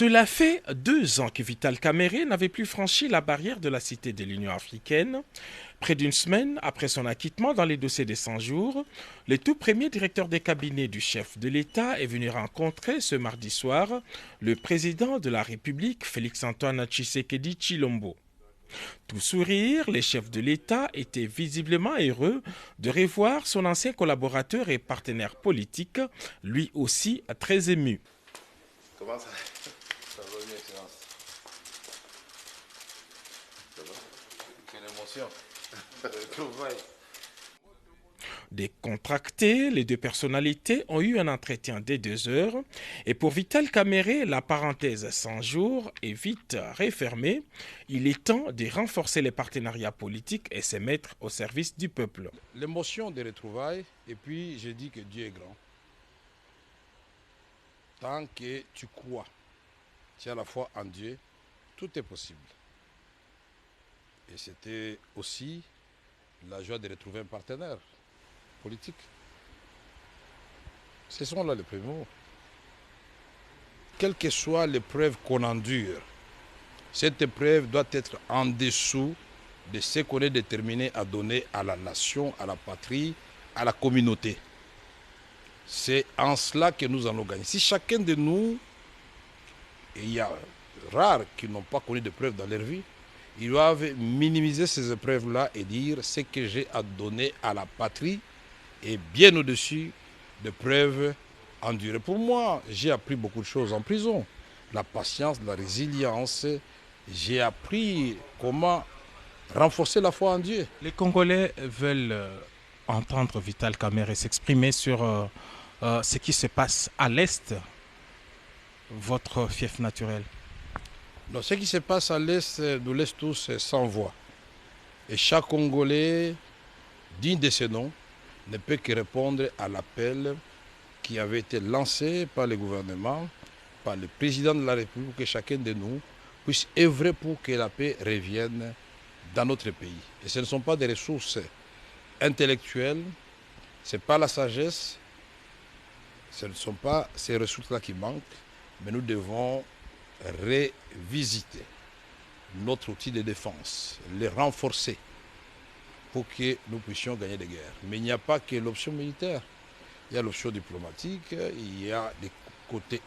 Cela fait 2 ans que Vital Kamerhe n'avait plus franchi la barrière de la cité de l'Union africaine. Près d'une semaine après son acquittement dans les dossiers des 100 jours, le tout premier directeur des cabinets du chef de l'État est venu rencontrer ce mardi soir le président de la République, Félix-Antoine Tshisekedi Tshilombo. Tout sourire, les chefs de l'État étaient visiblement heureux de revoir son ancien collaborateur et partenaire politique, lui aussi très ému. Comment ça? Ça va bien, Excellence. Ça va? Quelle émotion. Retrouvailles. Décontractés, les deux personnalités ont eu un entretien de 2 heures et pour Vital Kamerhe, la parenthèse 100 jours est vite refermée. Il est temps de renforcer les partenariats politiques et se mettre au service du peuple. L'émotion des retrouvailles, et puis je dis que Dieu est grand. Tant que tu crois, tu as la foi en Dieu, tout est possible. Et c'était aussi la joie de retrouver un partenaire politique. Ce sont là les premiers mots. Quelle que soit l'épreuve qu'on endure, cette épreuve doit être en dessous de ce qu'on est déterminé à donner à la nation, à la patrie, à la communauté. C'est en cela que nous allons gagner. Si chacun de nous, et il y a rares qui n'ont pas connu d'épreuves dans leur vie, ils doivent minimiser ces épreuves-là et dire ce que j'ai à donner à la patrie est bien au-dessus des preuves endurées. Pour moi, j'ai appris beaucoup de choses en prison. La patience, la résilience. J'ai appris comment renforcer la foi en Dieu. Les Congolais veulent entendre Vital Kamerhe s'exprimer sur ce qui se passe à l'Est, votre fief naturel. Donc, ce qui se passe à l'Est, nous laisse tous sans voix. Et chaque Congolais, digne de ce nom, ne peut que répondre à l'appel qui avait été lancé par le gouvernement, par le président de la République, pour que chacun de nous puisse œuvrer pour que la paix revienne dans notre pays. Et ce ne sont pas des ressources intellectuelles, ce n'est pas la sagesse, ce ne sont pas ces ressources-là qui manquent, mais nous devons revisiter notre outil de défense, le renforcer pour que nous puissions gagner des guerres. Mais il n'y a pas que l'option militaire, il y a l'option diplomatique, il y a des côtés